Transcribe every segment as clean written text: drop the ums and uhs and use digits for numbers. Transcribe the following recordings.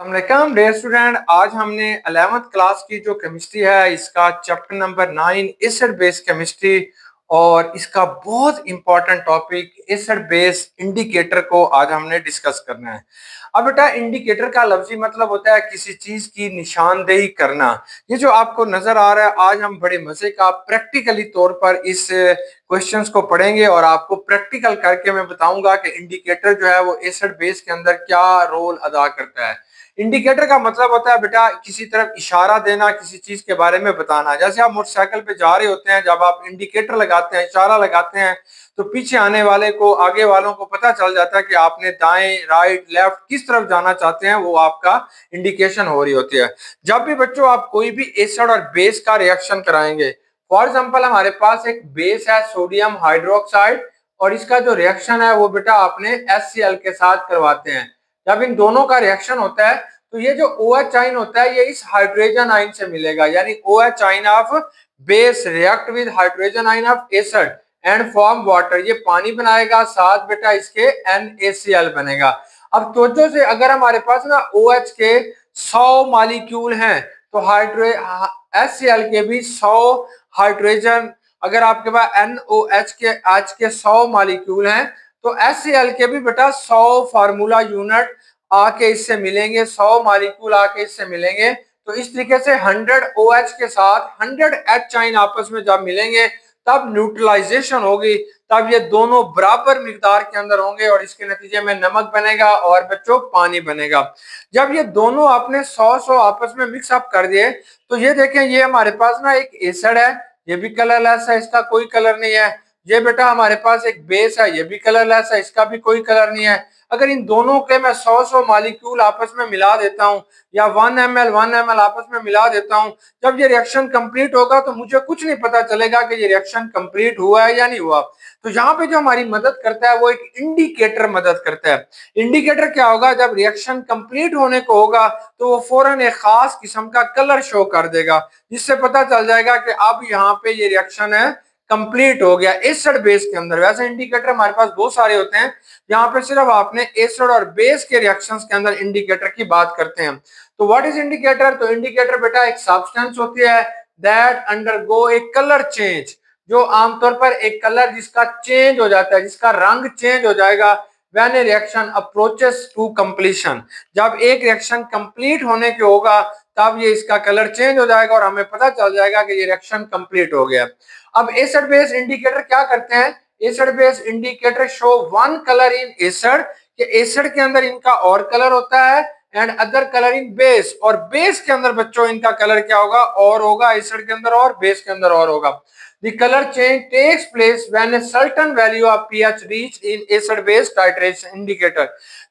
अस्सलामुअलैकुम dear student. आज हमने 11th क्लास की जो केमिस्ट्री है इसका chapter number 9 acid base chemistry और इसका बहुत important topic acid base indicator को आज हमने डिस्कस करना है। अब बेटा इंडिकेटर का लफ्जी मतलब होता है किसी चीज की निशानदेही करना। ये जो आपको नजर आ रहा है आज हम बड़े मजे का प्रैक्टिकली तौर पर इस क्वेश्चंस को पढ़ेंगे और आपको प्रैक्टिकल करके मैं बताऊंगा कि इंडिकेटर जो है वो एसिड बेस के अंदर क्या रोल अदा करता है। इंडिकेटर का मतलब होता है बेटा किसी तरफ इशारा देना, किसी चीज के बारे में बताना। जैसे आप मोटरसाइकिल पे जा रहे होते हैं, जब आप इंडिकेटर लगाते हैं, इशारा लगाते हैं, तो पीछे आने वाले को, आगे वालों को पता चल जाता है कि आपने दाएं, राइट, लेफ्ट किस तरफ जाना चाहते हैं, वो आपका इंडिकेशन हो रही होती है। जब भी बच्चों आप कोई भी एसिड और बेस का रिएक्शन कराएंगे, फॉर एग्जाम्पल हमारे पास एक बेस है सोडियम हाइड्रोक्साइड और इसका जो रिएक्शन है वो बेटा आपने HCl के साथ करवाते हैं। जब इन दोनों का रिएक्शन होता है तो ये जो OH आयन होता है ये इस हाइड्रोजन आयन से मिलेगा, यानी OH ion of base react with hydrogen ion of acid and form water. ये पानी बनाएगा, साथ बेटा इसके NaCl बनेगा। अब तवज्जो से, अगर हमारे पास ना OH के 100 मॉलिक्यूल हैं तो HCl के भी 100 हाइड्रोजन, अगर आपके पास NOH के H के 100 मॉलिक्यूल हैं तो HCl के भी बेटा 100 फार्मूला यूनिट आके इससे मिलेंगे, 100 मॉलिक्यूल आके इससे मिलेंगे। तो इस तरीके से 100 OH के साथ 100 H आयन आपस में जब मिलेंगे तब न्यूट्रलाइजेशन होगी, तब ये दोनों बराबर मिकदार के अंदर होंगे और इसके नतीजे में नमक बनेगा और बच्चों पानी बनेगा। जब ये दोनों आपने 100 आपस में मिक्स अप कर दिए तो ये देखें, ये हमारे पास ना एक एसिड है, ये भी कलरलेस है, इसका कोई कलर नहीं है। ये बेटा हमारे पास एक बेस है, ये भी कलरलेस है, इसका भी कोई कलर नहीं है। अगर इन दोनों के मैं 100 मॉलिक्यूल आपस में मिला देता हूं या 1 ml आपस में मिला देता हूं, जब ये रिएक्शन कंप्लीट होगा तो मुझे कुछ नहीं पता चलेगा कि ये रिएक्शन कंप्लीट हुआ है या नहीं हुआ। तो यहाँ पे जो हमारी मदद करता है वो एक इंडिकेटर मदद करता है। इंडिकेटर क्या होगा, जब रिएक्शन कंप्लीट होने को होगा तो वो फौरन एक खास किस्म का कलर शो कर देगा, जिससे पता चल जाएगा कि अब यहाँ पे ये रिएक्शन है कंप्लीट हो गया एसिड बेस के अंदर। वैसे इंडिकेटर हमारे पास बहुत सारे होते हैं, यहाँ पे सिर्फ आपने एसिड और बेस के रिएक्शंस के अंदर इंडिकेटर की बात करते हैं। तो व्हाट इज इंडिकेटर? तो इंडिकेटर बेटा एक सब्सटेंस होती है that undergo A colour change, जो आमतौर पर एक कलर जिसका चेंज हो जाता है, जिसका रंग चेंज हो जाएगा when a reaction approaches to completion. जब एक रिएक्शन कंप्लीट होने के होगा तब ये इसका कलर चेंज हो जाएगा और हमें पता चल जाएगा कि ये रिएक्शन कंप्लीट हो गया। अब एसिड बेस इंडिकेटर क्या करते हैं? Acid base indicator show one colour in acid, कि एसिड के अंदर इनका और कलर होता है and other colour in base, और बेस के अंदर बच्चों इनका कलर क्या होगा, और होगा, एसिड के अंदर और बेस के अंदर और होगा। The color change takes place when a certain value of pH reached in acid base titration indicator।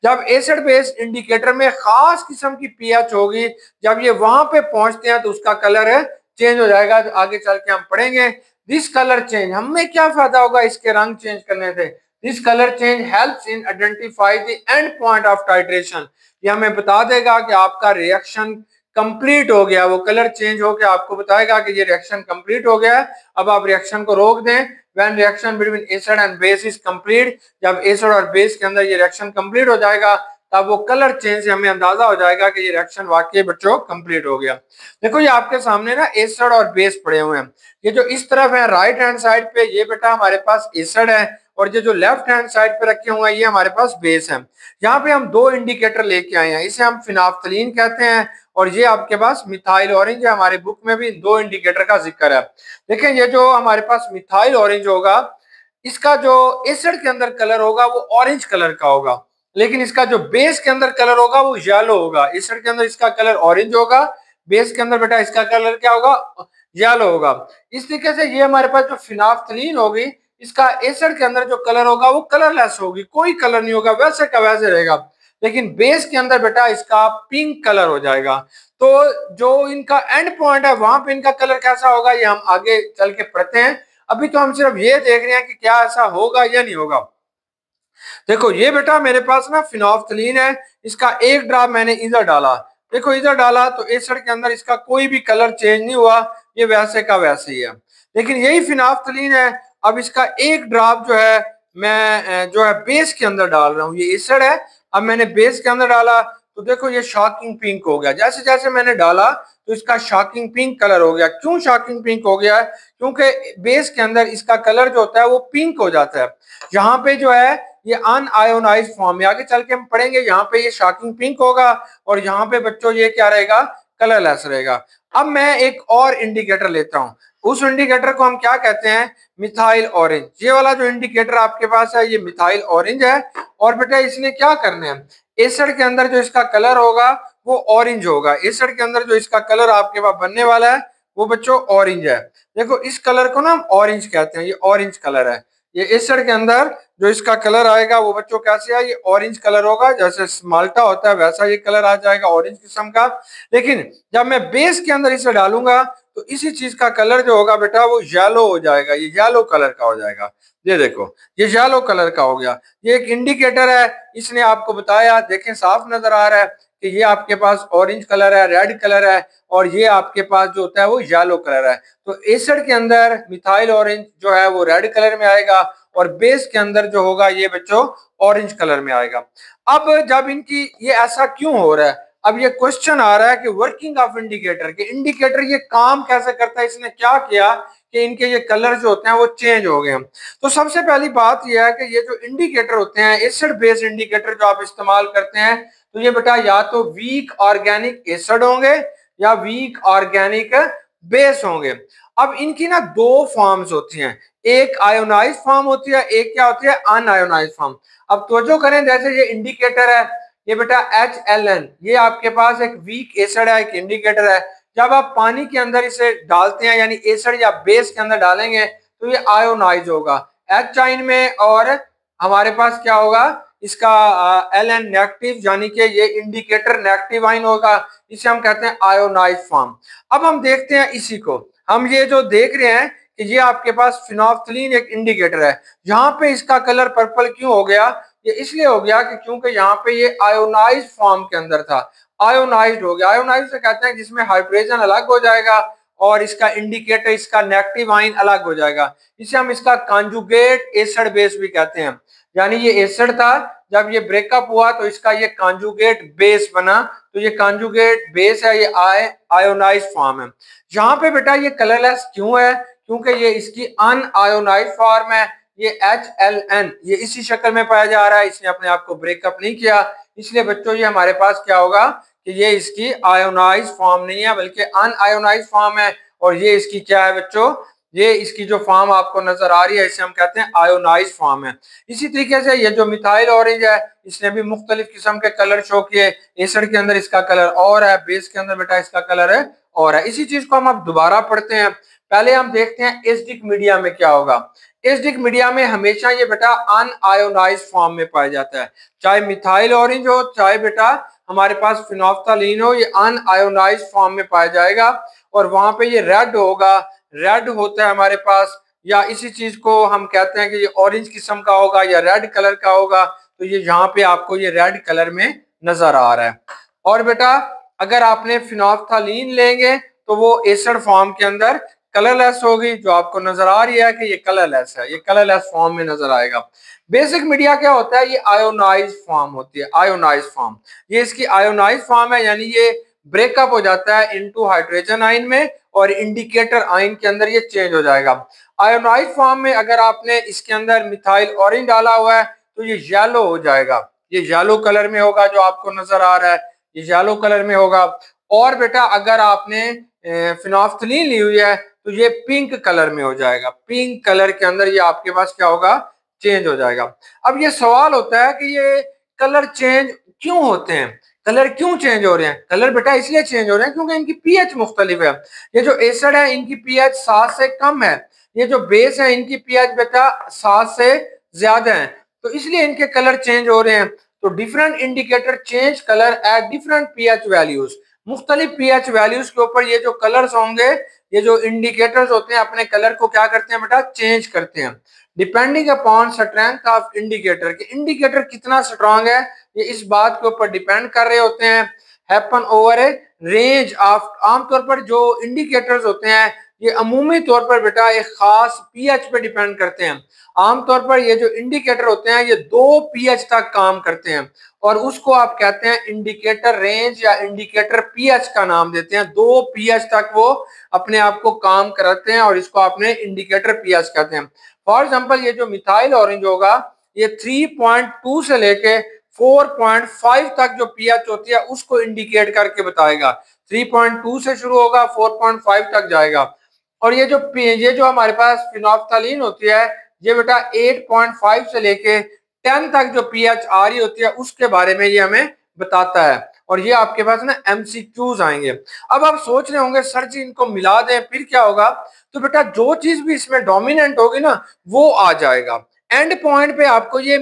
जब एसिड बेस इंडिकेटर में खास किस्म की pH होगी, जब ये वहां पे पहुंचते हैं तो उसका कलर चेंज हो जाएगा। तो आगे चल के हम पढ़ेंगे दिस कलर चेंज, हमें क्या फायदा होगा इसके रंग चेंज करने से। This colour change helps in identify the end point of titration, ये हमें बता देगा कि आपका रिएक्शन कंप्लीट हो गया। वो कलर चेंज हो गया, आपको बताएगा कि ये रिएक्शन कंप्लीट हो गया है, अब आप रिएक्शन को रोक दें। When reaction between acid and base is complete, जब एसिड और बेस के अंदर ये रिएक्शन कंप्लीट हो जाएगा तब वो कलर चेंज से हमें अंदाजा हो जाएगा कि ये रिएक्शन वाकई बच्चों कंप्लीट हो गया। देखो ये आपके सामने ना एसिड और बेस पड़े हुए हैं। ये जो इस तरफ है राइट हैंड साइड पे, ये बेटा हमारे पास एसिड है, और ये जो लेफ्ट हैंड साइड पे रखे हुए हैं ये हमारे पास बेस है। यहाँ पे हम दो इंडिकेटर लेके आए हैं, इसे हम फिनाफ्थलीन कहते हैं और ये आपके पास मिथाइल ऑरेंज है। हमारे बुक में भी दो इंडिकेटर का जिक्र है। देखें ये जो हमारे पास मिथाइल ऑरेंज होगा, इसका जो एसिड के अंदर कलर होगा वो ऑरेंज कलर का होगा, लेकिन इसका जो बेस के अंदर कलर होगा वो येलो होगा। एसिड के अंदर इसका कलर ऑरेंज होगा, बेस के अंदर बेटा इसका कलर क्या होगा, येलो होगा। इस तरीके से ये हमारे पास जो फिनाफ्थलीन होगी, इसका एसिड के अंदर जो कलर होगा वो कलरलेस होगी, कोई कलर नहीं होगा, वैसे का वैसे रहेगा। लेकिन बेस के अंदर बेटा इसका पिंक कलर हो जाएगा। तो जो इनका एंड पॉइंट है वहां पे इनका कलर कैसा होगा ये हम आगे चल के पढ़ते हैं। अभी तो हम सिर्फ ये देख रहे हैं कि क्या ऐसा होगा या नहीं होगा। देखो ये बेटा मेरे पास ना फिनोल्फथलीन है, इसका एक ड्रॉप मैंने इधर डाला, देखो इधर डाला तो एसिड के अंदर इसका कोई भी कलर चेंज नहीं हुआ, ये वैसे का वैसे ही है। लेकिन यही फिनोल्फथलीन है, अब इसका एक ड्रॉप जो है मैं जो है बेस के अंदर डाल रहा हूँ, ये एसिड है, अब मैंने बेस के अंदर डाला तो देखो ये शॉकिंग पिंक हो गया। जैसे जैसे मैंने डाला तो इसका शॉकिंग पिंक कलर हो गया। क्यों शॉकिंग पिंक हो गया है? क्योंकि बेस के अंदर इसका कलर जो होता है वो पिंक हो जाता है। यहाँ पे जो है ये अनआयोनाइज्ड फॉर्म में, आगे चल के हम पढ़ेंगे, यहाँ पे ये शॉकिंग पिंक होगा और यहाँ पे बच्चों ये क्या रहेगा, कलरलेस रहेगा। अब मैं एक और इंडिकेटर लेता हूँ, उस इंडिकेटर को हम क्या कहते हैं, मिथाइल ऑरेंज। ये वाला जो इंडिकेटर आपके पास है ये मिथाइल ऑरेंज है। और बेटा इसने क्या करना है, एसिड के अंदर जो इसका कलर होगा वो ऑरेंज होगा। एसिड के अंदर जो इसका कलर आपके पास बनने वाला है वो बच्चों ऑरेंज है। देखो इस कलर को ना हम ऑरेंज कहते हैं, ये ऑरेंज कलर है। ये एसिड के अंदर जो इसका कलर आएगा वो बच्चों कैसे है, ये ऑरेंज कलर होगा। जैसे माल्टा होता है वैसा ये कलर आ जाएगा ऑरेंज किस्म का। लेकिन जब मैं बेस के अंदर इसे डालूंगा तो इसी चीज का कलर जो होगा बेटा वो येलो हो जाएगा, ये येलो कलर का हो जाएगा। ये देखो ये येलो कलर का हो गया। ये एक इंडिकेटर है, इसने आपको बताया, देखें साफ नजर आ रहा है कि ये आपके पास ऑरेंज कलर है, रेड कलर है, और ये आपके पास जो होता है वो येलो कलर है। तो एसिड के अंदर मिथाइल ऑरेंज जो है वो रेड कलर में आएगा और बेस के अंदर जो होगा ये बच्चों ऑरेंज कलर में आएगा। अब जब इनकी ये ऐसा क्यों हो रहा है, अब ये क्वेश्चन आ रहा है कि वर्किंग ऑफ इंडिकेटर, के इंडिकेटर ये काम कैसे करता है, इसने क्या किया कि इनके ये कलर जो होते हैं वो चेंज हो गए। तो सबसे पहली बात यह है कि ये जो इंडिकेटर होते हैं, एसिड बेस इंडिकेटर जो आप इस्तेमाल करते हैं, तो ये बेटा या तो वीक ऑर्गेनिक एसिड होंगे या वीक ऑर्गेनिक बेस होंगे। अब इनकी ना दो फॉर्म्स होती हैं, एक आयोनाइज फॉर्म होती है, एक क्या होती है, अनआयोनाइज फॉर्म। अब तवज्जो करें, जैसे ये इंडिकेटर है, ये बेटा HLN, ये आपके पास एक वीक एसिड है, एक इंडिकेटर है। जब आप पानी के अंदर इसे डालते हैं, यानी एसिड या बेस के अंदर डालेंगे, तो ये आयोनाइज होगा H साइन में, और हमारे पास क्या होगा, इसका Ln नेगेटिव, यानी कि ये इंडिकेटर नेगेटिव आयन होगा। इसे हम कहते हैं आयोनाइज फॉर्म। अब हम देखते हैं इसी को, हम ये जो देख रहे हैं कि ये आपके पास फिनोल्फथलीन एक इंडिकेटर है। यहाँ पे इसका कलर पर्पल क्यों हो गया, ये इसलिए हो गया कि क्योंकि यहाँ पे ये आयोनाइज फॉर्म के अंदर था, आयोनाइज्ड हो गया। आयोनाइज से कहते हैं जिसमें हाइड्रोजन अलग हो जाएगा और इसका इंडिकेटर, इसका नेगेटिव आयन अलग हो जाएगा। इसे हम इसका कॉन्जुगेट एसिड बेस भी कहते हैं। यानी ये एसिड था, जब ये ब्रेकअप हुआ तो इसका ये कॉन्जुगेट बेस बना, तो ये कॉन्जुगेट बेस है, ये आयोनाइज फॉर्म है। यहाँ पे बेटा ये कलरलेस क्यों है, क्योंकि ये इसकी अनआयोनाइज फॉर्म है। ये HLN ये इसी शक्ल में पाया जा रहा है, इसने अपने आप को ब्रेकअप नहीं किया, इसलिए बच्चों ये हमारे पास क्या होगा कि ये इसकी आयोनाइज फॉर्म नहीं है बल्कि अनआयोनाइज फॉर्म है। और ये इसकी क्या है बच्चों, ये इसकी जो फॉर्म आपको नजर आ रही है इसे हम कहते हैं आयोनाइज फॉर्म है। इसी तरीके से ये जो मिथाइल ऑरेंज है, इसने भी मुख्तलिफ किस्म के कलर शो किए। एसिड के अंदर इसका कलर और है, बेस के अंदर बेटा इसका कलर है और है। इसी चीज को हम अब दोबारा पढ़ते हैं। पहले हम देखते हैं एसिडिक मीडिया में क्या होगा। एसिडिक मीडिया में हमेशा ये बेटा अनआयोनाइज फॉर्म में पाया जाता है, चाहे मिथाइल ऑरेंज हो चाहे बेटा हमारे पास फिनोल्फथलीन हो, ये अनआयोनाइज फॉर्म में पाया जाएगा। और वहां पे ये रेड होगा, रेड होता है हमारे पास, या इसी चीज को हम कहते हैं कि ये ऑरेंज किस्म का होगा या रेड कलर का होगा। तो ये यहाँ पे आपको ये रेड कलर में नजर आ रहा है। और बेटा अगर आपने फिनोल्फथलीन लेंगे तो वो एसिड फॉर्म के अंदर कलरलेस होगी, जो आपको नजर आ रही है कि ये कलरलेस है, ये कलरलेस फॉर्म में नजर आएगा। बेसिक मीडिया क्या होता है, ये आयोनाइज फॉर्म होती है, आयोनाइज फॉर्म। ये इसकी आयोनाइज फॉर्म है, यानी ये ब्रेकअप हो जाता है इनटू हाइड्रोजन आयन में और इंडिकेटर आयन के अंदर ये चेंज हो जाएगा। आयोनाइज फॉर्म में अगर आपने इसके अंदर मिथाइल ऑरेंज डाला हुआ है तो ये येलो हो जाएगा, ये येलो कलर में होगा, जो आपको नजर आ रहा है ये येलो कलर में होगा। और बेटा अगर आपने फिनोल्फथलीन ली हुई है तो ये पिंक कलर में हो जाएगा, पिंक कलर के अंदर ये आपके पास क्या होगा, चेंज हो जाएगा। अब ये सवाल होता है कि ये कलर चेंज क्यों होते हैं, कलर क्यों चेंज हो रहे हैं। कलर बेटा इसलिए चेंज हो रहे हैं क्योंकि इनकी पीएच मुख्तलिफ है। ये जो एसिड है इनकी पीएच 7 से कम है, ये जो बेस है इनकी पीएच बेटा 7 से ज्यादा है, तो इसलिए इनके कलर चेंज हो रहे हैं। तो different indicator change colour at different pH values, मुख्तलिफ पीएच वैल्यूज के ऊपर ये जो कलर्स होंगे, ये जो इंडिकेटर्स होते हैं अपने कलर को क्या करते हैं बेटा, चेंज करते हैं। Depending upon strength of indicator, के इंडिकेटर कितना स्ट्रांग है ये इस बात के ऊपर डिपेंड कर रहे होते हैं। Happen over A range of, आमतौर पर जो इंडिकेटर्स होते हैं ये अमूमी तौर पर बेटा एक खास पीएच पे डिपेंड करते हैं। आमतौर पर ये जो इंडिकेटर होते हैं ये 2 पीएच तक काम करते हैं और उसको आप कहते हैं इंडिकेटर रेंज या इंडिकेटर पीएच का नाम देते हैं। 2 पीएच तक वो अपने आप को काम कराते हैं और इसको आपने इंडिकेटर पीएच कहते हैं। फॉर एग्जांपल ये जो मिथाइल ऑरेंज होगा ये 3.2 से लेके 4.5 तक जो पीएच होती है उसको इंडिकेट करके बताएगा। 3.2 से शुरू होगा 4.5 तक जाएगा। और ये जो हमारे पास फिनोल्फ्थालीन होती है ये बेटा 8.5 से लेके 10 तक जो पीएच आ रही होती है उसके बारे में ये हमें बताता है। और ये आपके पास ना एमसीक्यूज आएंगे। अब आप सोच रहे होंगे सर जी इनको मिला दें फिर क्या होगा, तो बेटा जो चीज भी इसमें डोमिनेंट होगी ना वो आ जाएगा। एंड पॉइंट पे आपको ये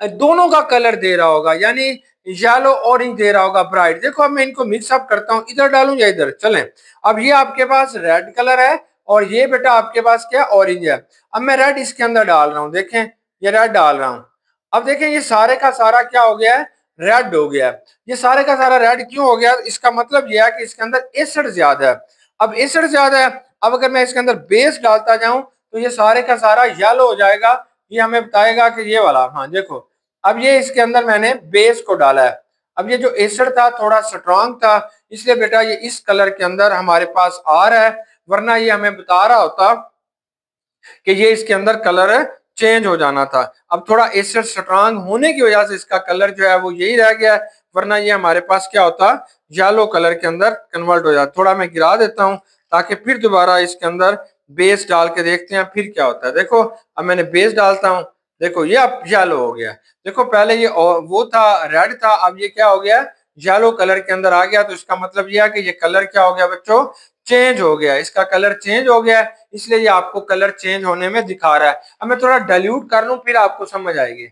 दोनों का कलर दे रहा होगा, यानी येलो ऑरेंज दे रहा होगा ब्राइट। देखो अब मैं इनको मिक्सअप करता हूँ, इधर डालूं या इधर, चलें। अब ये आपके पास रेड कलर है और ये बेटा आपके पास क्या ऑरेंज है। अब मैं रेड इसके अंदर डाल रहा हूँ, देखें ये रेड डाल रहा हूँ। अब देखें ये सारे का सारा क्या हो गया है, रेड हो गया है। ये सारे का सारा रेड क्यों हो गया, इसका मतलब यह है कि इसके अंदर एसिड ज्यादा है। अब एसिड ज्यादा है, अब अगर मैं इसके अंदर बेस डालता जाऊं तो ये सारे का सारा येलो हो जाएगा। ये हमें बताएगा कि ये वाला, हाँ देखो अब ये इसके अंदर मैंने बेस को डाला है। अब ये जो एसिड था थोड़ा स्ट्रांग था इसलिए बेटा ये इस कलर के अंदर हमारे पास आ रहा है, वरना ये हमें बता रहा होता कि ये इसके अंदर कलर चेंज हो जाना था। अब थोड़ा एसिड स्ट्रांग होने की वजह से इसका कलर जो है वो यही रह गया है, वरना ये हमारे पास क्या होता येलो कलर के अंदर कन्वर्ट हो जाता। थोड़ा मैं गिरा देता हूँ ताकि फिर दोबारा इसके अंदर बेस डाल के देखते हैं फिर क्या होता है। देखो अब मैंने बेस डालता हूँ, देखो ये अब येलो हो गया। देखो पहले ये वो था रेड था, अब ये क्या हो गया येलो कलर के अंदर आ गया। तो इसका मतलब यह है कि ये कलर क्या हो गया बच्चों, चेंज हो गया, इसका कलर चेंज हो गया इसलिए ये आपको कलर चेंज होने में दिखा रहा है। अब मैं थोड़ा डाइल्यूट कर लूं फिर आपको समझ आएगी।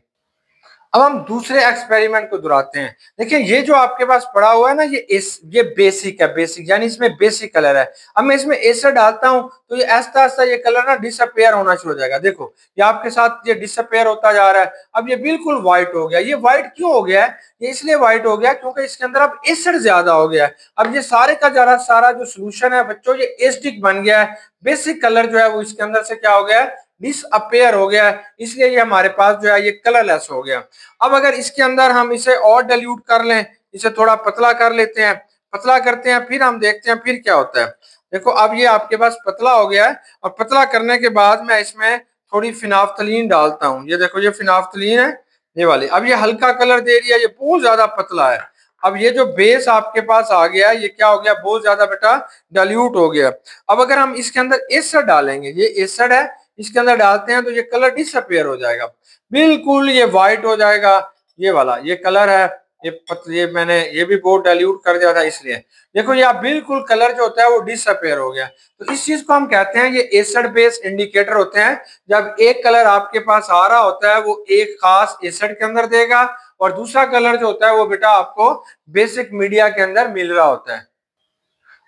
अब हम दूसरे एक्सपेरिमेंट को दोहराते हैं। देखिए ये जो आपके पास पड़ा हुआ है ना ये बेसिक है, बेसिक यानी इसमें बेसिक कलर है। अब मैं इसमें एसिड डालता हूं तो ये आस्ता आस्ता ये कलर ना डिसअपेयर होना शुरू हो जाएगा। देखो ये आपके साथ ये डिसअपेयर होता जा रहा है। अब ये बिल्कुल व्हाइट हो गया। ये व्हाइट क्यों हो गया है, ये इसलिए व्हाइट हो गया क्योंकि इसके अंदर अब एसिड ज्यादा हो गया है। अब ये सारे का सारा जो सोल्यूशन है बच्चों ये एसिडिक बन गया है। बेसिक कलर जो है वो इसके अंदर से क्या हो गया है, डिसअपेयर हो गया है, इसलिए ये हमारे पास जो है ये कलरलेस हो गया। अब अगर इसके अंदर हम इसे और डाइल्यूट कर लें, इसे थोड़ा पतला कर लेते हैं, पतला करते हैं फिर हम देखते हैं फिर क्या होता है। देखो अब ये आपके पास पतला हो गया है और पतला करने के बाद मैं इसमें थोड़ी फिनाफ्थलीन डालता हूँ। ये देखो ये फिनाफ्थलीन है ये वाली। अब ये हल्का कलर दे रही है, ये बहुत ज्यादा पतला है। अब ये जो बेस आपके पास आ गया ये क्या हो गया, बहुत ज्यादा बेटा डाइल्यूट हो गया। अब अगर हम इसके अंदर एसिड डालेंगे, ये एसिड है इसके अंदर डालते हैं तो ये कलर डिसअपियर हो जाएगा, बिल्कुल ये व्हाइट हो जाएगा। ये वाला ये कलर है, ये मैंने ये भी बहुत डाइल्यूट कर दिया था इसलिए देखो ये आप बिल्कुल कलर जो होता है वो डिसअपियर हो गया। तो इस चीज को हम कहते हैं ये एसिड बेस इंडिकेटर होते हैं। जब एक कलर आपके पास आ रहा होता है वो एक खास एसिड के अंदर देगा और दूसरा कलर जो होता है वो बेटा आपको बेसिक मीडिया के अंदर मिल रहा होता है।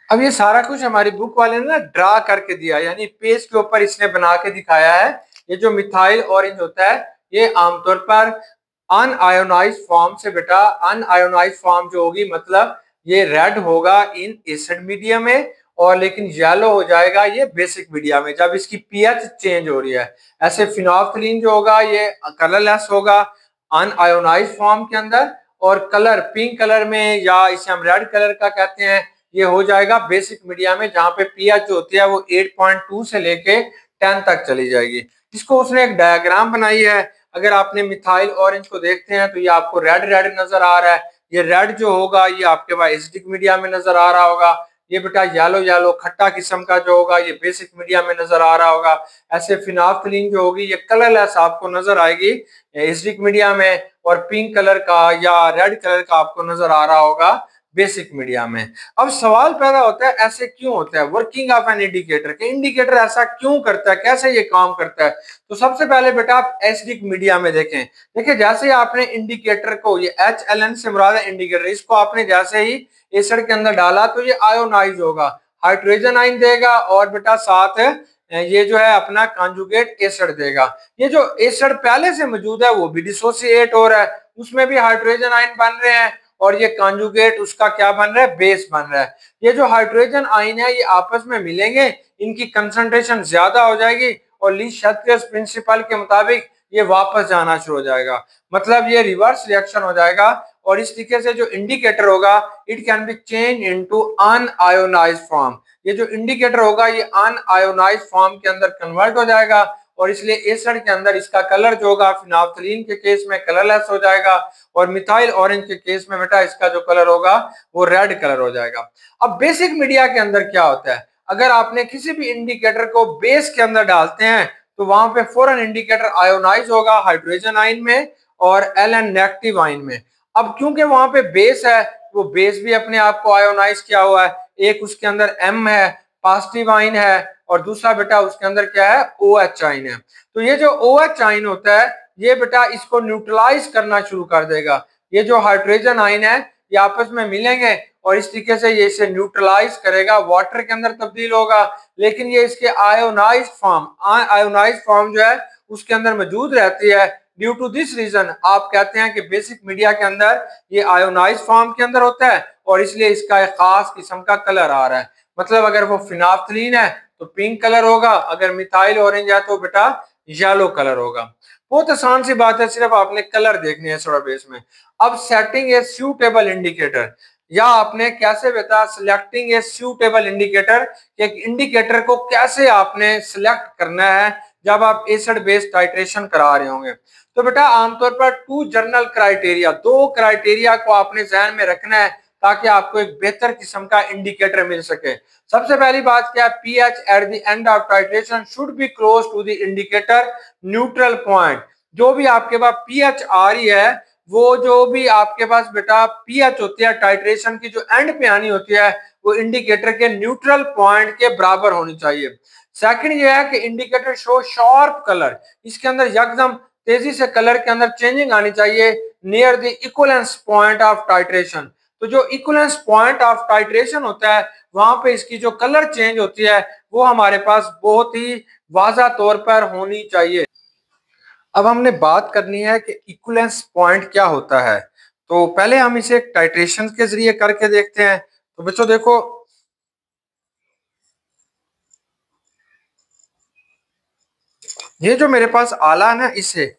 अब ये सारा कुछ हमारी बुक वाले ने ना ड्रा करके दिया, यानी पेज के ऊपर इसने बना के दिखाया है। ये जो मिथाइल ऑरेंज होता है ये आमतौर पर अनआयोनाइज्ड फॉर्म से बेटा, अनआयोनाइज्ड फॉर्म जो होगी मतलब ये रेड होगा इन एसिड मीडियम में और लेकिन येलो हो जाएगा ये बेसिक मीडिया में जब इसकी पीएच चेंज हो रही है। ऐसे फिनोल्फ्थलीन जो होगा ये कलरलेस होगा अनआयोनाइज्ड फॉर्म के अंदर और कलर पिंक कलर में या इसे हम रेड कलर का कहते हैं ये हो जाएगा बेसिक मीडिया में जहां पे पीएच जो होती है वो 8.2 से लेके 10 तक चली जाएगी। इसको उसने एक डायग्राम बनाई है। अगर आपने मिथाइल ऑरेंज को देखते हैं तो ये आपको रेड रेड नजर आ रहा है। ये रेड जो होगा ये आपके पास एसिडिक मीडिया में नजर आ रहा होगा। ये बेटा येलो येलो खट्टा किस्म का जो होगा ये बेसिक मीडिया में नजर आ रहा होगा। ऐसे फिनोल्फ्थलीन जो होगी ये कलरलेस आपको नजर आएगी एसिडिक मीडिया में और पिंक कलर का या रेड कलर का आपको नजर आ रहा होगा बेसिक मीडिया में। अब सवाल पैदा होता है ऐसे क्यों होता है, वर्किंग ऑफ एन इंडिकेटर के इंडिकेटर ऐसा क्यों करता है, कैसे ये काम करता है। तो सबसे पहले बेटा आप एसिडिक मीडिया में देखें। देखिए जैसे ही आपने इंडिकेटर को, ये HLN से मुराद है इंडिकेटर, इसको आपने जैसे ही एसिड के अंदर डाला तो ये आयोनाइज होगा, हाइड्रोजन आयन देगा और बेटा साथ ये जो है अपना कॉन्जुगेट एसिड देगा। ये जो एसिड पहले से मौजूद है वो भी डिसोसिएट हो रहा है, उसमें भी हाइड्रोजन आयन बन रहे हैं और ये कॉन्जुगेट उसका क्या बन रहा है, बेस बन रहा है। ये जो हाइड्रोजन आयन है ये आपस में मिलेंगे, इनकी कंसंट्रेशन ज्यादा हो जाएगी और ली-शैत्रियस प्रिंसिपल के मुताबिक ये वापस जाना शुरू हो जाएगा, मतलब ये रिवर्स रिएक्शन हो जाएगा और इस तरीके से जो इंडिकेटर होगा it can be change into unionised form. ये जो इंडिकेटर होगा ये अनआयोनाइज्ड फॉर्म के अंदर कन्वर्ट हो जाएगा और इसलिए एसिड के अंदर इसका कलर जो होगा फिनाफ्थलीन के केस में कलरलेस हो जाएगा और मिथाइल ऑरेंज के केस में बेटा इसका जो कलर होगा वो रेड कलर हो जाएगा। अब बेसिक मीडिया के अंदर क्या होता है, अगर आपने किसी भी इंडिकेटर को बेस के अंदर डालते हैं तो वहां पे फौरन इंडिकेटर आयोनाइज होगा हाइड्रोजन आयन में और एल नेगेटिव आयन में। अब क्योंकि वहां पे बेस है, वो बेस भी अपने आप को आयोनाइज किया हुआ है, एक उसके अंदर एम है पॉजिटिव आयन है और दूसरा बेटा उसके अंदर क्या है, ओ एच आयन है। तो ये जो ओ एच आयन होता है ये बेटा इसको न्यूट्रलाइज करना शुरू कर देगा। ये जो हाइड्रोजन आयन है ये आपस में मिलेंगे और इस तरीके से ये इसे न्यूट्रलाइज करेगा, वाटर के अंदर तब्दील होगा, लेकिन ये इसके आयोनाइज फॉर्म जो है उसके अंदर मौजूद रहती है। ड्यू टू दिस रीजन आप कहते हैं कि बेसिक मीडिया के अंदर ये आयोनाइज फॉर्म के अंदर होता है और इसलिए इसका एक खास किस्म का कलर आ रहा है। मतलब अगर वो फिनाफ्थलीन है तो पिंक कलर होगा, अगर मिथाइल ऑरेंज है तो बेटा येलो कलर होगा। बहुत आसान सी बात है, सिर्फ आपने कलर देखने हैं थोड़ा बेस में। अब सेटिंग ए सूटेबल इंडिकेटर, या आपने कैसे बेटा सिलेक्टिंग ए सूटेबल इंडिकेटर, एक इंडिकेटर को कैसे आपने सिलेक्ट करना है जब आप एसिड बेस टाइट्रेशन करा रहे होंगे। तो बेटा आमतौर पर टू जनरल क्राइटेरिया, दो क्राइटेरिया को आपने ध्यान में रखना है ताकि आपको एक बेहतर किस्म का इंडिकेटर मिल सके। सबसे पहली बात क्या है, pH at the end of titration should be close to the indicator neutral point. जो भी आपके पास पीएच आ रही है, वो जो भी आपके पास बेटा पीएच होती है टाइट्रेशन की जो एंड पे आनी होती है, वो इंडिकेटर के न्यूट्रल पॉइंट के बराबर होनी चाहिए। सेकंड ये है कि इंडिकेटर शो शार्प कलर, इसके अंदर एकदम तेजी से कलर के अंदर चेंजिंग आनी चाहिए near the equivalence point of titration. तो जो इक्विवेलेंस पॉइंट ऑफ टाइट्रेशन होता है वहां पे इसकी जो कलर चेंज होती है वो हमारे पास बहुत ही वाज़ा तौर पर होनी चाहिए। अब हमने बात करनी है कि इक्विवेलेंस पॉइंट क्या होता है। तो पहले हम इसे टाइट्रेशन के जरिए करके देखते हैं। तो बच्चों देखो, ये जो मेरे पास आला है ना, इसे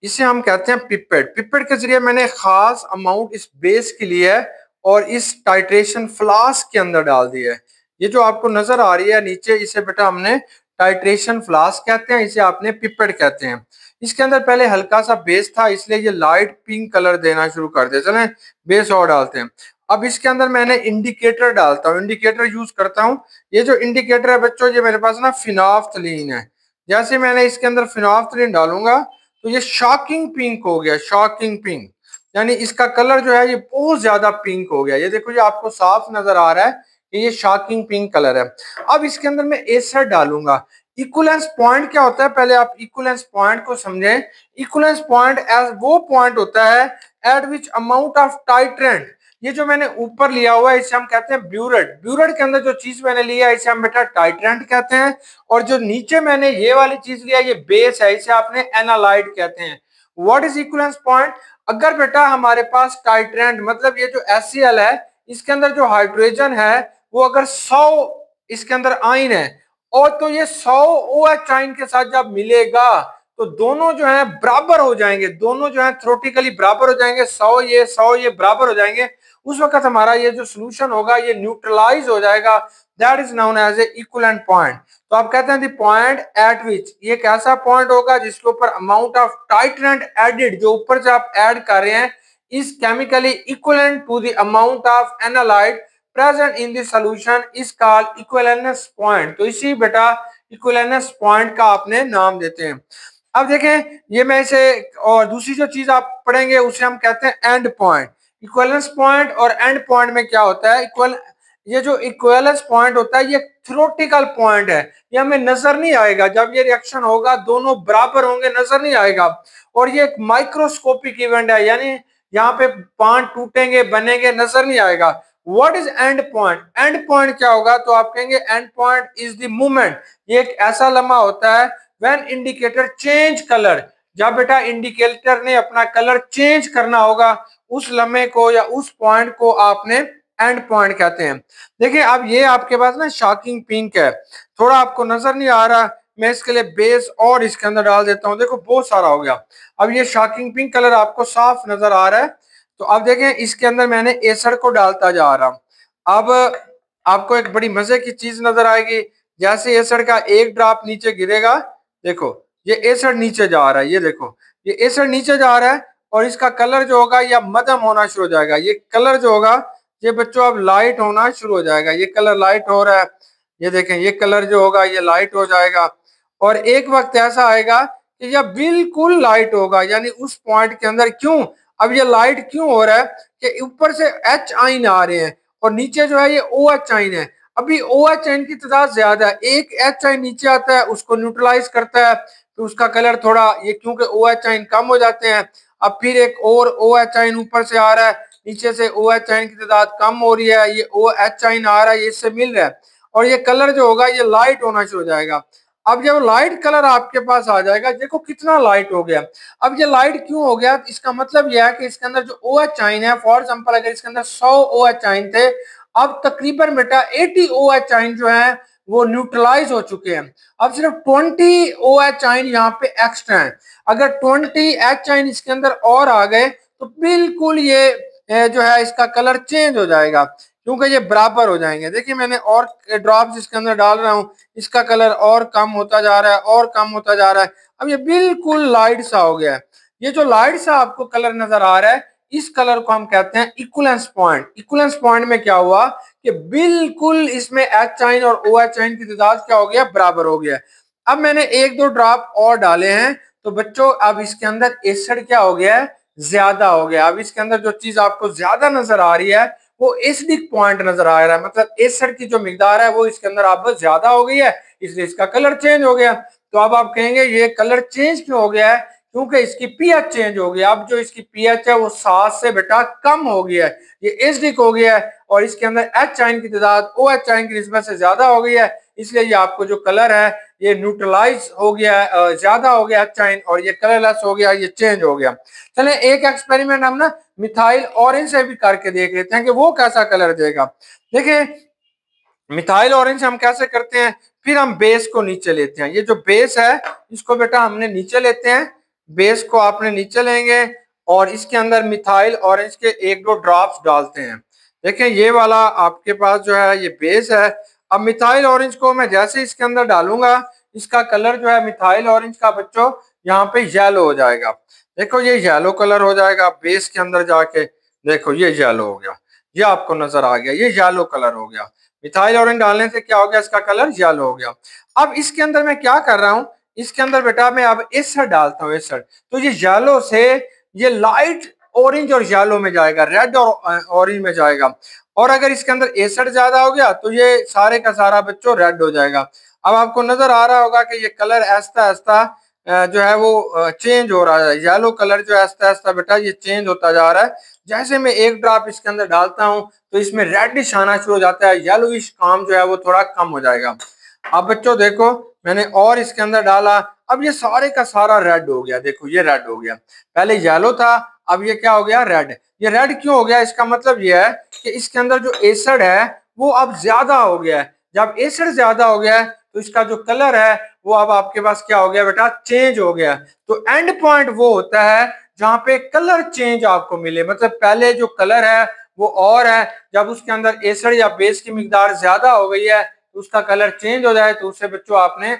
इसे हम कहते हैं पिपेट। पिपेट के जरिए मैंने खास अमाउंट इस बेस के लिए है और इस टाइट्रेशन फ्लास्क के अंदर डाल दिया है। ये जो आपको नजर आ रही है नीचे, इसे बेटा हमने टाइट्रेशन फ्लास्क कहते हैं, इसे आपने पिपेट कहते हैं। इसके अंदर पहले हल्का सा बेस था इसलिए ये लाइट पिंक कलर देना शुरू कर दिया। चलें बेस और डालते हैं। अब इसके अंदर मैंने इंडिकेटर डालता हूँ, इंडिकेटर यूज करता हूँ। ये जो इंडिकेटर है बच्चों ये मेरे पास ना फिनाफ्थलीन है। जैसे मैंने इसके अंदर फिनाफ्थलीन डालूंगा तो ये शॉकिंग पिंक हो गया, शॉकिंग पिंक, यानी इसका कलर जो है ये बहुत ज्यादा पिंक हो गया। ये देखो ये आपको साफ नजर आ रहा है कि ये शॉकिंग पिंक कलर है। अब इसके अंदर मैं एसिड डालूंगा। इक्विवेलेंस पॉइंट क्या होता है, पहले आप इक्विवेलेंस पॉइंट को समझें। इक्विवेलेंस पॉइंट एज वो पॉइंट होता है eight which amount of titrant, ये जो मैंने ऊपर लिया हुआ है इसे हम कहते हैं ब्यूरेट। ब्यूरेट के अंदर जो चीज मैंने लिया है इसे हम बेटा टाइट्रेंट कहते हैं, और जो नीचे मैंने ये वाली चीज लिया ये बेस है, इसे आपने एनालाइट कहते हैं। व्हाट इज इक्विवेलेंस पॉइंट, अगर बेटा हमारे पास टाइट्रेंट मतलब ये जो HCl है इसके अंदर जो हाइड्रोजन है वो अगर 100 इसके अंदर आयन है और तो ये 100 OH आयन के साथ जब मिलेगा तो दोनों जो है बराबर हो जाएंगे, दोनों जो है थ्योरेटिकली बराबर हो जाएंगे, 100 ये बराबर हो जाएंगे। उस वक्त हमारा ये जो सोल्यूशन होगा ये न्यूट्रलाइज हो जाएगा, that is known as a equivalent point. तो आप कहते हैं द पॉइंट एट विच, ये एक ऐसा पॉइंट होगा जिसके ऊपर अमाउंट ऑफ टाइट्रेंट एडेड, जो ऊपर से आप ऐड कर रहे हैं, is chemically equivalent to the amount of analyte present in the solution is called equivalence point. तो इसी बेटा इक्विवेलेंस पॉइंट का आपने नाम देते हैं। अब देखें ये मैं इसे, और दूसरी जो चीज आप पढ़ेंगे उसे हम कहते हैं एंड पॉइंट। इक्विवेलेंस पॉइंट और एंड पॉइंट में क्या होता है, ये जो इक्विवेलेंस पॉइंट होता है ये थ्योरेटिकल पॉइंट है, ये हमें नजर नहीं आएगा, जब ये रिएक्शन होगा दोनों बराबर होंगे नजर नहीं आएगा, और ये एक माइक्रोस्कोपिक इवेंट है, यानी यहाँ पे बांड टूटेंगे बनेंगे नजर नहीं आएगा। What is and point, and point क्या होगा, तो आप कहेंगे and point is the movement, ये एक ऐसा लम्हा होता है व्हेन इंडिकेटर चेंज कलर, जब बेटा इंडिकेटर ने अपना कलर चेंज करना होगा उस लम्हे को या उस पॉइंट को आपने एंड पॉइंट कहते हैं। देखिए अब ये आपके पास ना शॉकिंग पिंक है, थोड़ा आपको नजर नहीं आ रहा, मैं इसके लिए बेस और इसके अंदर डाल देता हूँ। देखो बहुत सारा हो गया। अब ये शॉकिंग पिंक कलर आपको साफ नजर आ रहा है। तो अब देखें इसके अंदर मैंने एसड को डालता जा रहा हूँ। अब आपको एक बड़ी मजे की चीज नजर आएगी, जैसे एसड का एक ड्रॉप नीचे गिरेगा, देखो ये एसड नीचे जा रहा है, ये देखो ये एसड नीचे जा रहा है और इसका कलर जो होगा या मध्यम होना शुरू हो जाएगा। ये कलर जो होगा ये बच्चों अब लाइट होना शुरू हो जाएगा। ये कलर लाइट हो रहा है, ये देखें ये कलर जो होगा ये लाइट हो जाएगा। और एक वक्त ऐसा आएगा कि यह बिल्कुल लाइट होगा, यानी उस पॉइंट के अंदर क्यों, अब ये लाइट क्यों हो रहा है कि ऊपर से एच आइन आ रहे हैं और नीचे जो है ये ओ एच आइन है। अभी ओ एच आइन की तादाद ज्यादा है, एक एच आइन नीचे आता है उसको न्यूट्रलाइज करता है, तो उसका कलर थोड़ा ये क्योंकि ओ एच आइन कम हो जाते हैं। अब फिर एक और ओ एच आइन ऊपर से आ रहा है, नीचे से ओ एच आइन की तादाद कम हो रही है, ये ओ एच आइन आ रहा है, ये इससे मिल रहा है और ये कलर जो होगा ये लाइट होना शुरू हो जाएगा। अब जब लाइट कलर आपके पास आ जाएगा, देखो कितना लाइट हो गया। अब ये लाइट क्यों हो गया, इसका मतलब यह है कि इसके अंदर जो ओ एच आइन है, फॉर एग्जाम्पल अगर इसके अंदर 100 ओ एच आइन थे, अब तकरीबन बेटा 80 ओ एच आइन जो है वो न्यूट्रलाइज हो चुके हैं। अब सिर्फ 20 ओ एच आइन यहाँ पे एक्स्ट्रा है। अगर 20 एच आइन इसके अंदर और आ गए तो बिल्कुल ये जो है इसका कलर चेंज हो जाएगा, क्योंकि ये बराबर हो जाएंगे। देखिए मैंने और ड्रॉप्स इसके अंदर डाल रहा हूँ, इसका कलर और कम होता जा रहा है और कम होता जा रहा है। अब ये बिल्कुल लाइट सा हो गया है। ये जो लाइट सा आपको कलर नजर आ रहा है, इस कलर को हम कहते हैं इक्विवेलेंस पॉइंट। इक्विवेलेंस पॉइंट में क्या हुआ कि बिल्कुल इसमें एच आइन और ओ एच आइन की तादाद क्या हो गया, बराबर हो गया। अब मैंने एक दो ड्रॉप और डाले हैं, तो बच्चों अब इसके अंदर एसिड क्या हो गया है, ज्यादा हो गया। अब इसके अंदर जो चीज आपको ज्यादा नजर आ रही है वो एसिडिक पॉइंट नजर आ रहा है, मतलब एसिड की जो मिकदार है वो इसके अंदर आप ज्यादा हो गई है, इसलिए इसका कलर चेंज हो गया। तो अब आप कहेंगे ये कलर चेंज क्यों हो गया है, क्योंकि इसकी पीएच चेंज हो गया। अब जो इसकी पीएच है वो 7 से बेटा कम हो गया है, ये एसिडिक हो गया है और इसके अंदर एच आइन की तादाद ओ एच आइन की निस्बत से ज्यादा हो गई है, इसलिए ये आपको जो कलर है ये न्यूट्रलाइज हो गया है, ज्यादा हो गया एच आइन और ये कलरलेस हो गया, ये चेंज हो गया। चले एक एक्सपेरिमेंट हम ना मिथाइल ऑरेंज से भी करके देख लेते हैं कि वो कैसा कलर देगा। देखिए मिथाइल ऑरेंज हम कैसे करते हैं, फिर हम बेस को नीचे लेते हैं। ये जो बेस है इसको बेटा हमने नीचे लेते हैं, बेस को आपने नीचे लेंगे और इसके अंदर मिथाइल ऑरेंज के एक दो ड्रॉप्स डालते हैं। देखें ये वाला आपके पास जो है ये बेस है। अब मिथाइल ऑरेंज को मैं जैसे इसके अंदर डालूंगा, इसका कलर जो है मिथाइल ऑरेंज का बच्चों यहाँ पे येलो हो जाएगा। देखो ये येलो कलर हो जाएगा बेस के अंदर जाके, देखो ये येलो हो गया, ये आपको नजर आ गया, ये येलो कलर हो गया। मिथाइल ऑरेंज डालने से क्या हो गया, इसका कलर येलो हो गया। अब इसके अंदर मैं क्या कर रहा हूँ, इसके अंदर बेटा मैं अब एसड डालता हूँ, एसड, तो ये येलो से ये लाइट ऑरेंज और येलो में जाएगा, रेड और ऑरेंज में जाएगा। और अगर इसके अंदर एसड ज्यादा हो गया तो ये सारे का सारा बच्चों रेड हो जाएगा। अब आपको नजर आ रहा होगा कि ये कलर ऐसा ऐसा जो है वो चेंज हो रहा है, येलो कलर जो ऐसा ऐसा बेटा ये चेंज होता जा रहा है। जैसे मैं एक ड्रॉप इसके अंदर डालता हूँ तो इसमें रेडिश आना शुरू हो जाता है, येलोइश काम जो है वो थोड़ा कम हो जाएगा। अब बच्चों देखो मैंने और इसके अंदर डाला, अब ये सारे का सारा रेड हो गया, देखो ये रेड हो गया, पहले येलो था अब ये क्या हो गया, रेड। ये रेड क्यों हो गया, इसका मतलब ये है कि इसके अंदर जो एसिड है वो अब ज्यादा हो गया है। जब एसिड ज्यादा हो गया है तो इसका जो कलर है वो अब आपके पास क्या हो गया बेटा, चेंज हो गया। तो एंड पॉइंट वो होता है जहां पे कलर चेंज आपको मिले, मतलब पहले जो कलर है वो और है, जब उसके अंदर एसिड या बेस की मिकदार ज्यादा हो गई है तो उसका कलर चेंज हो जाए, तो उससे बच्चों आपने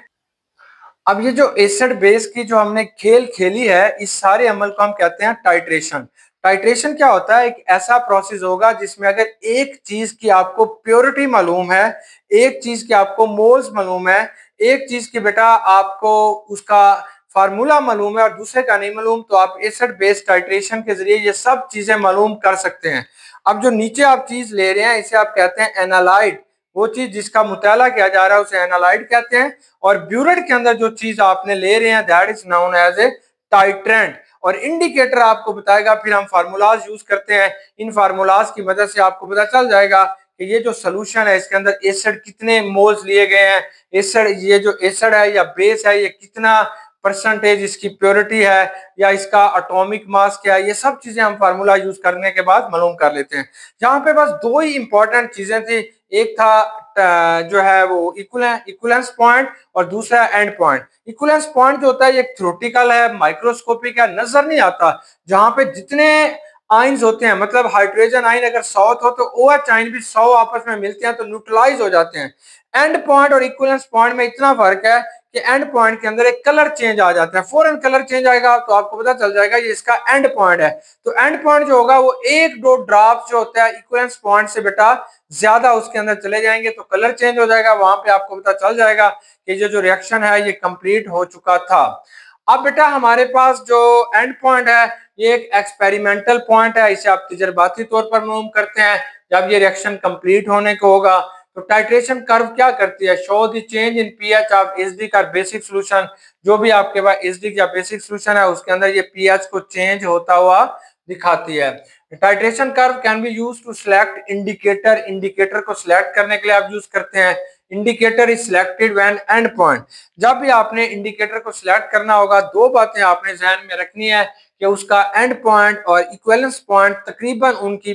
अब ये जो एसिड बेस की जो हमने खेल खेली है, इस सारे अमल को हम कहते हैं टाइट्रेशन। टाइट्रेशन क्या होता है, एक ऐसा प्रोसेस होगा जिसमें अगर एक चीज की आपको प्योरिटी मालूम है, एक चीज की आपको मोल्स मालूम है, एक चीज की बेटा आपको उसका फार्मूला मालूम है और दूसरे का नहीं मालूम, तो आप एसिड बेस टाइट्रेशन के जरिए ये सब चीजें मालूम कर सकते हैं। अब जो नीचे आप चीज ले रहे हैं इसे आप कहते हैं एनालाइट, वो चीज जिसका मुताला किया जा रहा है उसे एनालाइट कहते हैं। और ब्यूरेट के अंदर जो चीज आपने ले रहे हैं that is known as a titrant. और इंडिकेटर आपको बताएगा, फिर हम फार्मूलाज यूज करते हैं, इन फार्मूलाज की मदद से आपको पता चल जाएगा कि ये जो सोल्यूशन है इसके अंदर एसिड कितने मोल्स लिए गए हैं, एसिड ये जो एसिड है या बेस है ये कितना परसेंटेज इसकी प्योरिटी है या इसका एटॉमिक मास क्या है, ये सब चीजें हम फार्मूला यूज करने के बाद मालूम कर लेते हैं। यहाँ पे बस दो ही इंपॉर्टेंट चीजें थी, एक था जो है वो इक्विवेलेंस पॉइंट और दूसरा एंड पॉइंट। इक्विवेलेंस पॉइंट जो होता है ये थ्योरेटिकल है, माइक्रोस्कोपिक है, नजर नहीं आता। जहां पे जितने आइंस होते हैं, मतलब हाइड्रोजन आइन अगर 100 हो तो OH आइन भी 100 आपस में मिलते हैं तो न्यूट्रलाइज हो जाते हैं। एंड पॉइंट और इक्विवेलेंस पॉइंट में इतना फर्क है कि एंड पॉइंट के अंदर एक कलर चेंज आ जाता है, फौरन कलर चेंज आएगा तो आपको पता चल जाएगा ये इसका एंड पॉइंट है। तो एंड पॉइंट जो होगा वो एक दो ड्रॉप जो होता है इक्विवेलेंस पॉइंट से बेटा ज्यादा उसके अंदर चले जाएंगे तो कलर चेंज हो जाएगा, वहां पे आपको पता चल जाएगा कि ये जो रिएक्शन है ये कंप्लीट हो चुका था। अब बेटा हमारे पास जो एंड पॉइंट है ये एक एक्सपेरिमेंटल पॉइंट है, इसे आप तजर्बाती तौर पर मालूम करते हैं जब ये रिएक्शन कंप्लीट होने को होगा। तो टाइट्रेशन कर्व क्या करती है, show the change in pH of acidic और बेसिक सॉल्यूशन। जो भी आपके पास एसिडिक या बेसिक सॉल्यूशन है उसके अंदर ये पीएच को चेंज होता हुआ दिखाती है। Titration curve can be used to select indicator, indicator को सिलेक्ट करने के लिए आप यूज करते हैं। Indicator is selected when end point. जब भी आपने इंडिकेटर को सिलेक्ट करना होगा दो बातें आपने ध्यान में रखनी है कि उसका एंड पॉइंट और इक्विवेलेंस पॉइंट तकरीबन उनकी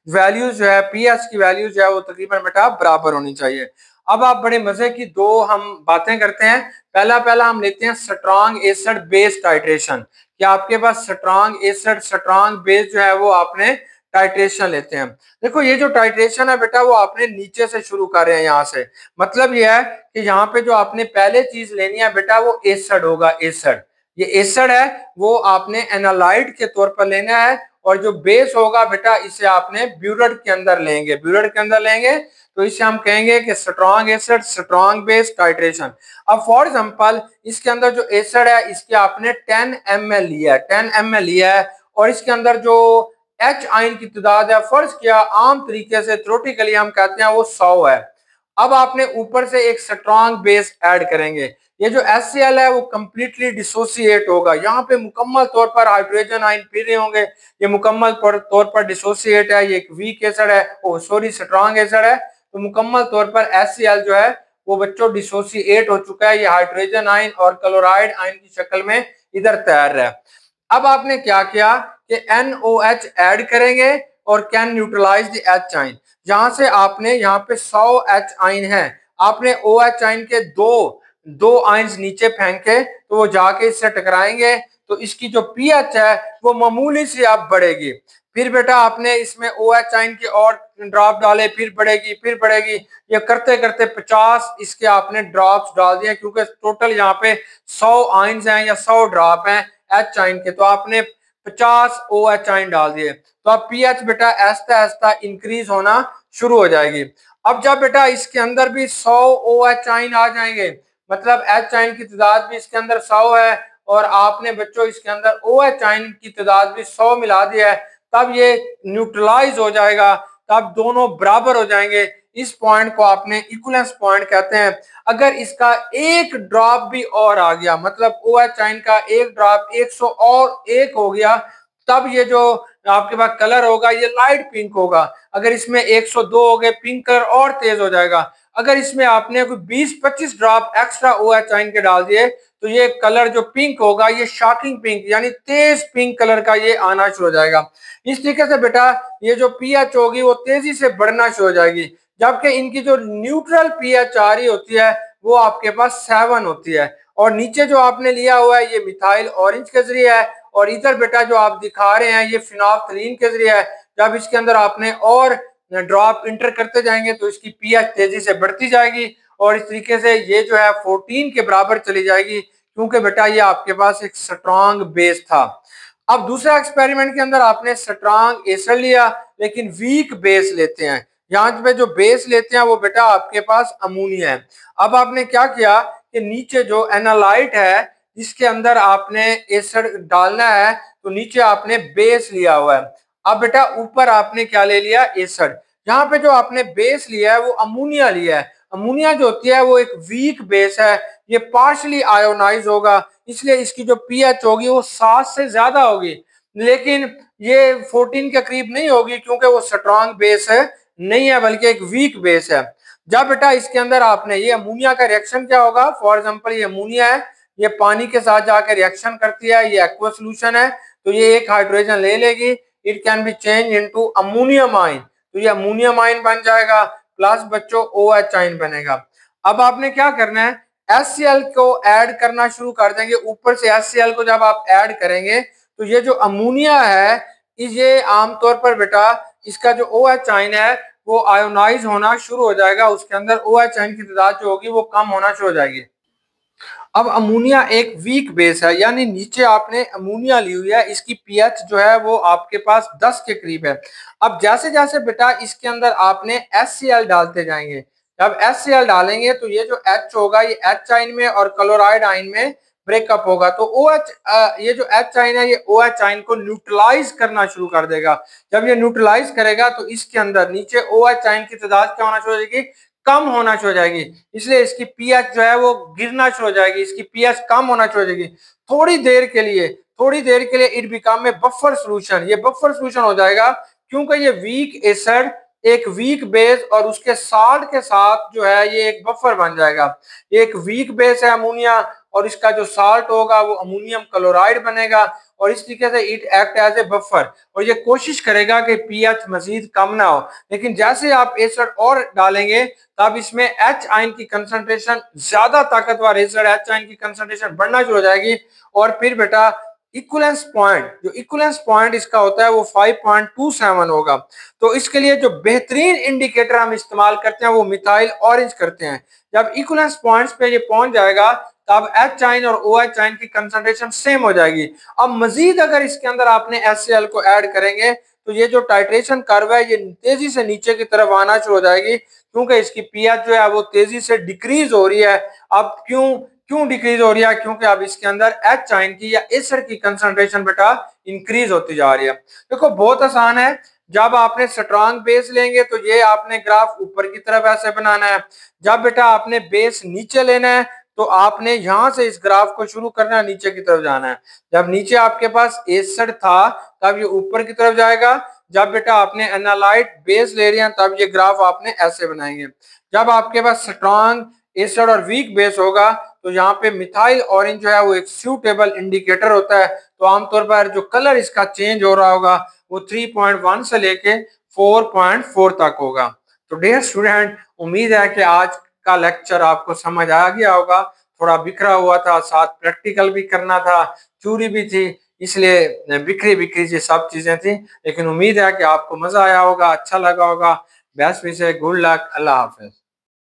वैल्यूज जो है, पीएच की वैल्यूज जो है वो तकरीबन बेटा बराबर होनी चाहिए। अब आप बड़े मजे की दो हम बातें करते हैं। पहला हम लेते हैं स्ट्रॉन्ग एसिड बेस टाइट्रेशन। कि आपके पास स्ट्रॉन्ग एसिड स्ट्रॉन्ग बेस जो है वो आपने टाइट्रेशन लेते हैं। देखो ये जो टाइट्रेशन है बेटा वो आपने नीचे से शुरू कर रहे हैं यहाँ से। मतलब ये है कि यहाँ पे जो आपने पहले चीज लेनी है बेटा वो एसिड होगा, एसिड। ये एसिड है वो आपने एनालाइट के तौर पर लेना है और जो बेस होगा बेटा इसे आपने ब्यूरेट के अंदर लेंगे, ब्यूरेट के अंदर लेंगे तो इसे हम कहेंगे कि strong acid strong base titration. अब फॉर एग्जांपल इसके अंदर जो एसिड है इसके आपने 10 ml लिया है, 10 ml लिया है और इसके अंदर जो H आयन की तादाद है फर्ज किया आम तरीके से थ्योरेटिकली हम कहते हैं वो 100 है। अब आपने ऊपर से एक स्ट्रॉन्ग बेस ऐड करेंगे, ये जो HCl है वो कंप्लीटली डिसोसिएट होगा। यहाँ पे मुकम्मल तौर पर हाइड्रोजन आयन पी रहे होंगे, ये मुकम्मल तौर पर डिसोसिएट है, ये एक वीक एसिड है, ओ सॉरी स्ट्रॉन्ग एसिड है। तो मुकम्मल तौर पर HCl जो है वो बच्चों डिसोसिएट हो चुका है, ये हाइड्रोजन आयन और क्लोराइड आयन की शक्ल में इधर तैयार है। अब आपने क्या किया कि NOH ऐड करेंगे और can neutralise the H ion. जहां से आपने यहाँ पे 100 H आयन है, आपने OH आयन के दो आयन्स नीचे फेंके तो वो जाके इससे टकराएंगे तो इसकी जो पीएच है वो मामूली सी अब बढ़ेगी। फिर बेटा आपने इसमें OH आयन के और ड्रॉप डाले, फिर बढ़ेगी फिर बढ़ेगी, ये करते करते 50 इसके आपने ड्रॉप्स डाल दिए क्योंकि टोटल यहाँ पे 100 आयन्स हैं या 100 ड्रॉप हैं H आयन के, तो आपने 50 OH आयन डाल दिए तो अब पीएच बेटा ऐसा ऐसा इंक्रीज होना शुरू हो जाएगी। अब जब बेटा इसके अंदर भी 100 OH आयन आ जाएंगे, मतलब H आयन की तादाद भी इसके अंदर 100 है और आपने बच्चों इसके अंदर OH आयन की तादाद भी 100 मिला दिया है, तब ये न्यूट्रलाइज हो जाएगा, तब दोनों बराबर हो जाएंगे। इस पॉइंट को आपने इक्विवेलेंस पॉइंट कहते हैं। अगर इसका एक ड्रॉप भी और आ गया, मतलब OH आयन का एक ड्रॉप 100 और एक हो गया, तब ये जो आपके पास कलर होगा ये लाइट पिंक होगा। अगर इसमें 102 हो गए पिंक कलर और तेज हो जाएगा। अगर इसमें आपने कोई 20-25 ड्रॉप एक्स्ट्रा OH आयन के डाल दिए तो ये कलर जो पिंक होगा ये शॉकिंग पिंक यानी तेज पिंक कलर का ये आना शुरू हो जाएगा। इस तरीके से बेटा ये जो पीएच होगी वो तेजी से बढ़ना शुरू हो जाएगी, जबकि इनकी जो न्यूट्रल पीएच आ रही होती है वो आपके पास 7 होती है। और नीचे जो आपने लिया हुआ है ये मिथाइल ऑरेंज के जरिए है और इधर बेटा जो आप दिखा रहे हैं ये फिनोल्फथलीन के जरिए है। जब इसके अंदर आपने और ड्रॉप इंटर करते जाएंगे तो इसकी पीएच तेजी से बढ़ती जाएगी और इस तरीके से ये जो है 14 के बराबर चली जाएगी, क्योंकि बेटा ये आपके पास एक स्ट्रॉन्ग बेस था। अब दूसरा एक्सपेरिमेंट के अंदर आपने स्ट्रॉन्ग एसिड लिया लेकिन वीक बेस लेते हैं। यहाँ पे जो बेस लेते हैं वो बेटा आपके पास अमोनिया है। अब आपने क्या किया कि नीचे जो एनालाइट है जिसके अंदर आपने एसिड डालना है तो नीचे आपने बेस लिया हुआ है। अब बेटा ऊपर आपने क्या ले लिया, एसिड। यहाँ पे जो आपने बेस लिया है वो अमोनिया लिया है। अमोनिया जो होती है वो एक वीक बेस है, ये पार्शली आयोनाइज होगा, इसलिए इसकी जो पीएच होगी वो 7 से ज्यादा होगी, लेकिन ये 14 के करीब नहीं होगी क्योंकि वो स्ट्रॉन्ग बेस है नहीं है बल्कि एक वीक बेस है। जब बेटा इसके अंदर आपने ये अमोनिया का रिएक्शन क्या होगा, फॉर एग्जांपल ये अमोनिया है, ये पानी के साथ जाकर रिएक्शन करती है, ये एक्वा सोल्यूशन है, तो ये एक हाइड्रोजन ले लेगी, it can be change into ammonium ion, तो ये अमोनियम आयन बन जाएगा, प्लस बच्चों OH आयन बनेगा। अब आपने क्या करना है, HCl को ऐड करना शुरू कर देंगे, ऊपर से HCl को जब आप ऐड करेंगे तो ये जो अमोनिया है ये आमतौर पर बेटा इसका जो OH आयन है वो आयोनाइज होना शुरू हो जाएगा, उसके अंदर OH आयन की तादाद जो होगी वो कम होना शुरू हो जाएगी। अब अमोनिया एक वीक बेस है, यानी नीचे आपने अमोनिया ली हुई है, इसकी पीएच जो है वो आपके पास 10 के करीब है। अब जैसे जैसे बेटा इसके अंदर आपने HCl डालते जाएंगे, जब HCl डालेंगे तो ये जो H होगा ये H आयन में और क्लोराइड आयन में ब्रेकअप होगा, तो OH ये जो H आयन है ये OH आयन को न्यूट्रलाइज करना शुरू कर देगा। जब ये न्यूट्रलाइज करेगा तो इसके अंदर नीचे OH आयन की तादाद क्या होना शुरू हो जाएगी, कम होना शुरू हो जाएगी, इसलिए इसकी पीएच जो है वो गिरना शुरू हो जाएगी, इसकी पीएच कम होना शुरू हो जाएगी। थोड़ी देर के लिए it become a buffer solution, ये बफर सॉल्यूशन हो जाएगा क्योंकि ये वीक एसिड एक वीक बेस और उसके साल्ट के साथ जो है ये एक बफर बन जाएगा। ये एक वीक बेस है अमोनिया और इसका जो साल्ट होगा वो अमोनियम क्लोराइड बनेगा और इस तरीके से it act as a buffer और ये कोशिश करेगा कि पीएच मजीद कम ना हो। लेकिन जैसे आप एसिड और डालेंगे तब इसमें H आयन की कंसंट्रेशन ज्यादा ताकतवर एसिड H आयन की कंसंट्रेशन बढ़ना शुरू हो जाएगी और फिर बेटा इक्विवेलेंस पॉइंट, जो इक्विवेलेंस पॉइंट इसका होता है वो 5.27 होगा। तो इसके लिए जो बेहतरीन इंडिकेटर हम इस्तेमाल करते हैं वो मिथाइल ऑरेंज करते हैं। जब इक्विवेलेंस पॉइंट्स पे ये पहुंच जाएगा तब H आयन और OH आयन की कंसंट्रेशन सेम हो जाएगी। अब मजीद अगर इसके अंदर आपने HCl को ऐड करेंगे तो ये जो टाइट्रेशन कर्व है ये तेजी से नीचे की तरफ आना शुरू हो जाएगी क्योंकि इसकी पीएच जो है वो तेजी से डिक्रीज हो रही है। अब क्यों डिक्रीज हो रही है, क्योंकि अब इसके अंदर H आयन की या एसिड की कंसंट्रेशन बेटा इंक्रीज होती जा रही है। देखो बहुत आसान है, जब आपने स्ट्रॉन्ग बेस लेंगे तो ये आपने ग्राफ ऊपर की तरफ ऐसे बनाना है, जब बेटा आपने बेस नीचे लेना है तो आपने यहां से इस ग्राफ को शुरू करना है, नीचे की तरफ जाना है। जब नीचे आपके पास एसिड था तब ये ऊपर की तरफ जाएगा, जब बेटा आपने एनालाइट बेस ले रहे हैं तब ये ग्राफ आपने ऐसे बनाएंगे। जब आपके पास स्ट्रॉन्ग एसिड और वीक बेस होगा तो यहाँ पे मिथाइल ऑरेंज जो है वो एक सूटेबल इंडिकेटर होता है, तो आमतौर पर जो कलर इसका चेंज हो रहा होगा वो 3.1 से लेके 4.4 तक होगा। तो डियर स्टूडेंट, उम्मीद है कि आज का लेक्चर आपको समझ आ गया होगा। थोड़ा बिखरा हुआ था, साथ प्रैक्टिकल भी करना था, थ्योरी भी थी, इसलिए बिखरी बिखरी सी सब चीजें थी, लेकिन उम्मीद है कि आपको मजा आया होगा, अच्छा लगा होगा। बेस्ट विशेष, गुड लक, अल्लाह हाफिज।